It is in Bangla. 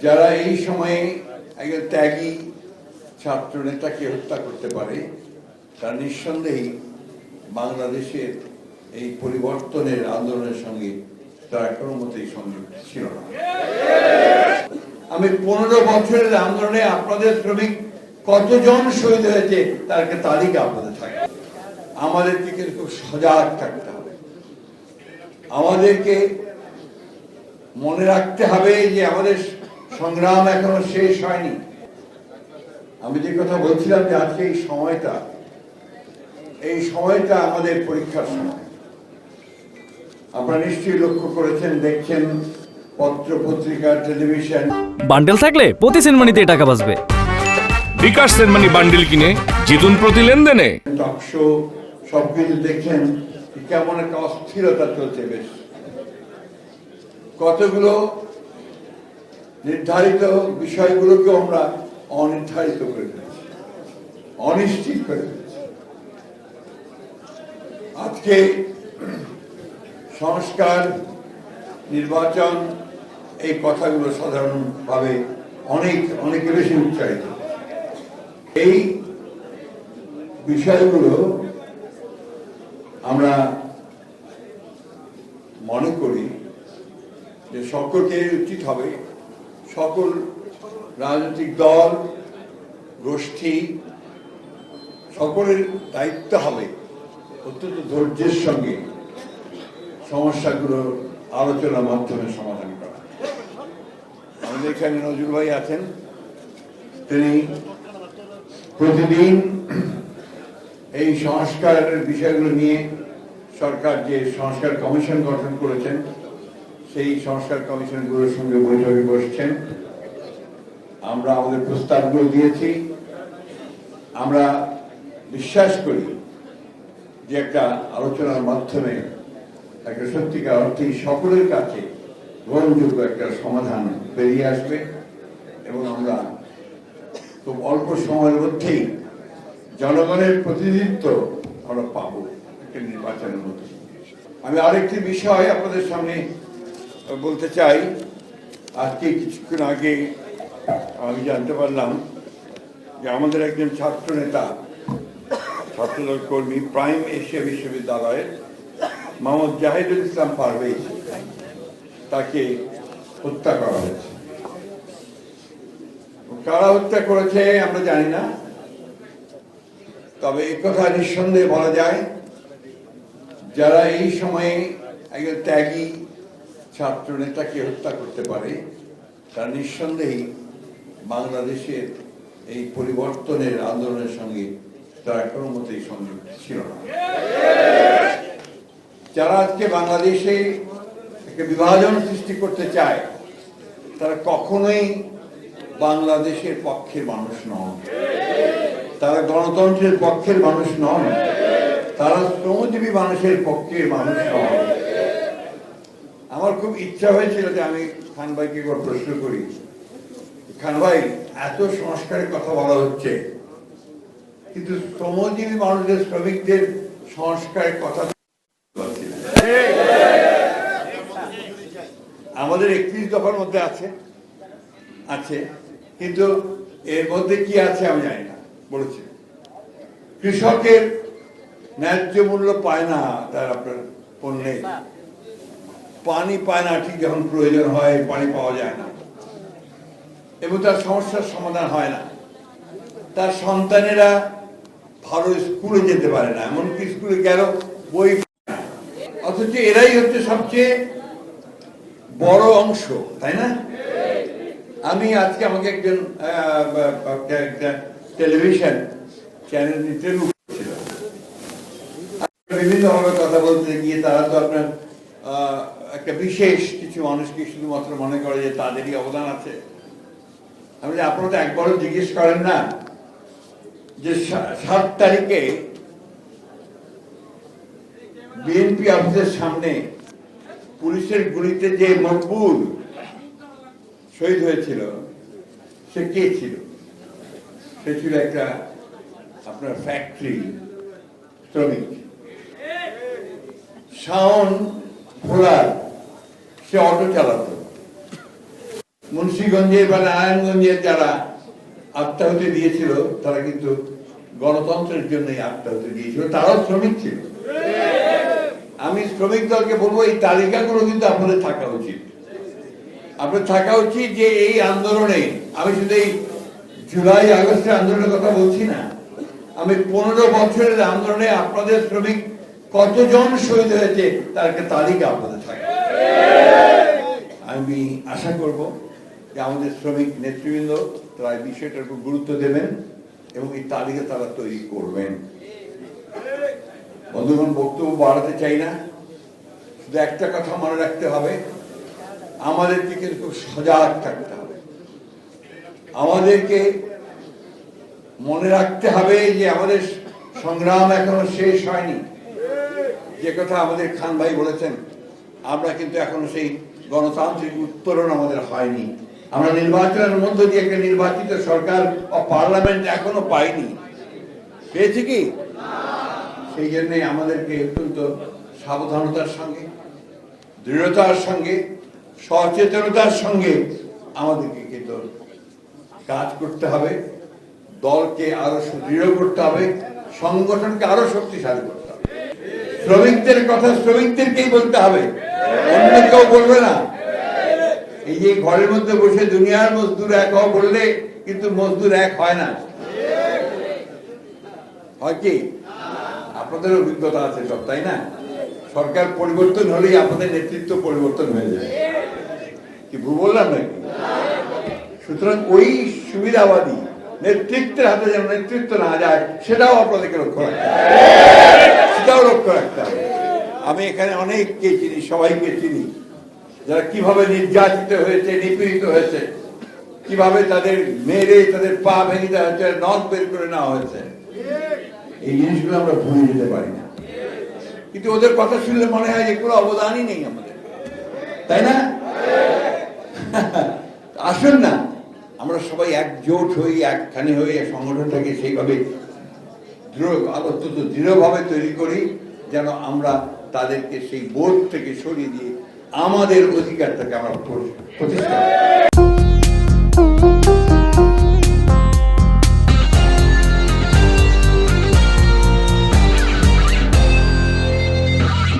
যারা এই সময়ে একজন ত্যাগী ছাত্র নেতাকে হত্যা করতে পারে তার নিঃসন্দেহেই বাংলাদেশের এই পরিবর্তনের আন্দোলনের সঙ্গে তারা কোনো মতেই সংযুক্ত ছিল না। আমি 15 বছরের আন্দোলনে আপনাদের শ্রমিক কতজন শহীদ হয়েছে তার একটা তালিকা আপনাদের থাকে। আমাদেরকে কিন্তু খুব সজাগ থাকতে হবে, আমাদেরকে মনে রাখতে হবে যে আমাদের সংগ্রাম এখনো শেষ হয়নি। আমি যে কথা বলছিলাম যে আজকে এই সময়টা আমাদের পরীক্ষার সময়। আপনারা নিশ্চয়ই লক্ষ্য করেছেন, দেখছেন পত্র পত্রিকা, টেলিভিশন। বান্ডেল থাকলে প্রতি সেনমানিতে টাকা বাঁচবে। বিকাশ সেনমানি বান্ডেল কিনে জিতুন প্রতি লেনদেনে। টক শো সবকিছু দেখছেন কেমন একটা অস্থিরতা চলছে। বেশ কতগুলো নির্ধারিত বিষয়গুলোকে আমরা অনির্ধারিত করে ফেলেছি, অনিশ্চিত করে ফেলেছি। আজকে সংস্কার, নির্বাচন, এই কথাগুলো সাধারণভাবে অনেক বেশি উচ্চারিত। এই বিষয়গুলো আমরা মনে করি যে সকলকে উচিত হবে, সকল রাজনৈতিক দল, গোষ্ঠী, সকলের দায়িত্ব হবে অত্যন্ত ধৈর্যের সঙ্গে সমস্যাগুলো আলোচনার মাধ্যমে সমাধান করা। আমাদের এখানে নজরুল ভাই আছেন, তিনি প্রতিদিন এই সংস্কারের বিষয়গুলো নিয়ে সরকার যে সংস্কার কমিশন গঠন করেছেন সেই সংস্কার কমিশনগুলোর সঙ্গে বৈঠকে বসছেন। আমরা আমাদের প্রস্তাবগুলো দিয়েছি। আমরা বিশ্বাস করি যে একটা আলোচনার মাধ্যমে একটা সত্যিকার অর্থে সকলের কাছে গ্রহণযোগ্য একটা সমাধান বেরিয়ে আসবে এবং আমরা খুব অল্প সময়ের মধ্যেই জনগণের প্রতিনিধিত্ব আমরা পাবো একটা নির্বাচনের মধ্যে। আমি আরেকটি বিষয় আপনাদের সামনে বলতে চাই। আজকে কিছুক্ষণ আগে আমি জানতে পারলাম যে আমাদের একজন ছাত্র নেতা, ছাত্রদল কর্মী, প্রাইম এশিয়া বিশ্ববিদ্যালয়ের মোহাম্মদ জাহিদুল ইসলাম পারভেজ, তাকে হত্যা করা হয়েছে। কারা হত্যা করেছে আমরা জানি না, তবে এই কথা নিঃসন্দেহে বলা যায় যারা এই সময়ে একজন ত্যাগী ছাত্র নেতাকে হত্যা করতে পারে তার নিঃসন্দেহেই বাংলাদেশের এই পরিবর্তনের আন্দোলনের সঙ্গে তারা কোনো মতেই সংযুক্ত ছিল না। যারা আজকে বাংলাদেশে একটা বিভাজন সৃষ্টি করতে চায় তারা কখনোই বাংলাদেশের পক্ষের মানুষ নন, তারা গণতন্ত্রের পক্ষের মানুষ নন, তারা শ্রমজীবী মানুষের পক্ষের মানুষ নন। আমার খুব ইচ্ছা হয়েছিল যে আমি খান ভাইকে একবার প্রশ্ন করি, খান ভাই এত সংস্কারের কথা বলা হচ্ছে কিন্তু শ্রমজীবী মানুষদের, শ্রমিকদের সংস্কারের কথা আমাদের 31 দফার মধ্যে আছে কিন্তু এর মধ্যে কি আছে আমি জানি না। বলেছে কৃষকের ন্যায্য মূল্য পায় না, তার আপনার পণ্যে পানি পায় না, ঠিক যখন প্রয়োজন হয় পানি পাওয়া যায় না এবং তার সমস্যার সমাধান হয় না। তার সন্তানেরা ভালো স্কুলে যেতে পারে না, এমনকি স্কুলে গেল বই, অথচ এরাই হচ্ছে সবচেয়ে বড় অংশ, তাই না? আমি আজকে আমাকে একজন টেলিভিশন চ্যানেল ইন্টারভিউ করছিল, বিভিন্নভাবে কথা বলতে গিয়ে তারা তো আপনার একটা বিশেষ কিছু মানুষকে শুধুমাত্র মনে করে যে তাদেরই অবদান আছে। আমি আপনারা তো একবারও জিজ্ঞেস করেন না যে 7 তারিখে বিএনপি অফিসের সামনে পুলিশের গুলিতে যে মকবুল শহীদ হয়েছিল সে কে ছিল? সে ছিল একটা আপনার ফ্যাক্টরি শ্রমিক। শাওন ভোলার, সে অটো চালাতো, মুন্সিগঞ্জে বা নারায়ণগঞ্জের যারা আত্মাহুতি দিয়েছিল তারা কিন্তু গণতন্ত্রের জন্যই আত্মাহুতি দিয়েছিল, তারাও শ্রমিক ছিল। আমি শ্রমিক দলকে বলবো এই তালিকাগুলো কিন্তু আপনাদের থাকা উচিত। আপনার থাকা উচিত যে এই আন্দোলনে, আমি শুধু এই জুলাই আগস্টের আন্দোলনের কথা বলছি না, আমি 15 বছরের আন্দোলনে আপনাদের শ্রমিক কতজন শহীদ হয়েছে তার একটা তালিকা আপনাদের থাকে। আমি আশা করব যে আমাদের শ্রমিক নেতৃবৃন্দ তারা এই বিষয়টার উপর গুরুত্ব দেবেন এবং এই তালিকা তারা তৈরি করবেন। বন্ধুগণ, বক্তব্য বাড়াতে চাই না, শুধু একটা কথা মনে রাখতে হবে, আমাদেরকে কিন্তু খুব সজাগ থাকতে হবে। আমাদেরকে মনে রাখতে হবে যে আমাদের সংগ্রাম এখনো শেষ হয়নি। যে কথা আমাদের খান ভাই বলেছেন, আমরা কিন্তু এখনো সেই গণতান্ত্রিক উত্তরণ আমাদের হয়নি। আমরা নির্বাচনের মধ্য দিয়ে একটা নির্বাচিত সরকার ও পার্লামেন্ট এখনো পাইনি। পেয়েছি কি? সেই জন্য আমাদেরকে অত্যন্ত সাবধানতার সঙ্গে, দৃঢ়তার সঙ্গে, সচেতনতার সঙ্গে আমাদেরকে কিন্তু কাজ করতে হবে। দলকে আরো সুদৃঢ় করতে হবে, সংগঠনকে আরো শক্তিশালী করতে হবে। শ্রমিকদের কথা শ্রমিকদেরকেই বলতে হবে, অন্য কেউ বলবে না। এই যে ঘরের মধ্যে বসে দুনিয়ার মজদুর এক হওয়া বললে কিন্তু মজদুর এক হয় না। হয় কি? আপনাদের অভিজ্ঞতা আছে সব, তাই না? সরকার পরিবর্তন হলেই আপনাদের নেতৃত্ব পরিবর্তন হয়ে যায়। কি ভুল বললাম নাকি? সুতরাং ওই সুবিধাবাদী নেতৃত্বের হাতে যেন নেতৃত্ব না যায় সেটাও আপনাদেরকে লক্ষ্য রাখতে হবে, সেটাও লক্ষ্য রাখতে হবে। আমি এখানে অনেককে চিনি, সবাইকে চিনি, যারা কিভাবে নির্যাতিত হয়েছে, নিপীড়িত হয়েছে, কিভাবে তাদের মেরে তাদের পা ভেঙে দেওয়া হয়েছে, নখ বের করে নেওয়া হয়েছে। এই জিনিসগুলো আমরা ভুলে যেতে পারি না, কিন্তু ওদের কথা শুনলে মনে হয় যে কোনো অবদানই নেই আমাদের, তাই না? আসুন না, আমরা সবাই একজোট হই, একখানে হয়ে সংগঠনটাকে সেইভাবে দৃঢ়ভাবে তৈরি করি যেন আমরা তাদেরকে সেই বোর্ড থেকে সরিয়ে দিয়ে আমাদের অধিকারটাকে আমরা প্রতিষ্ঠা করি।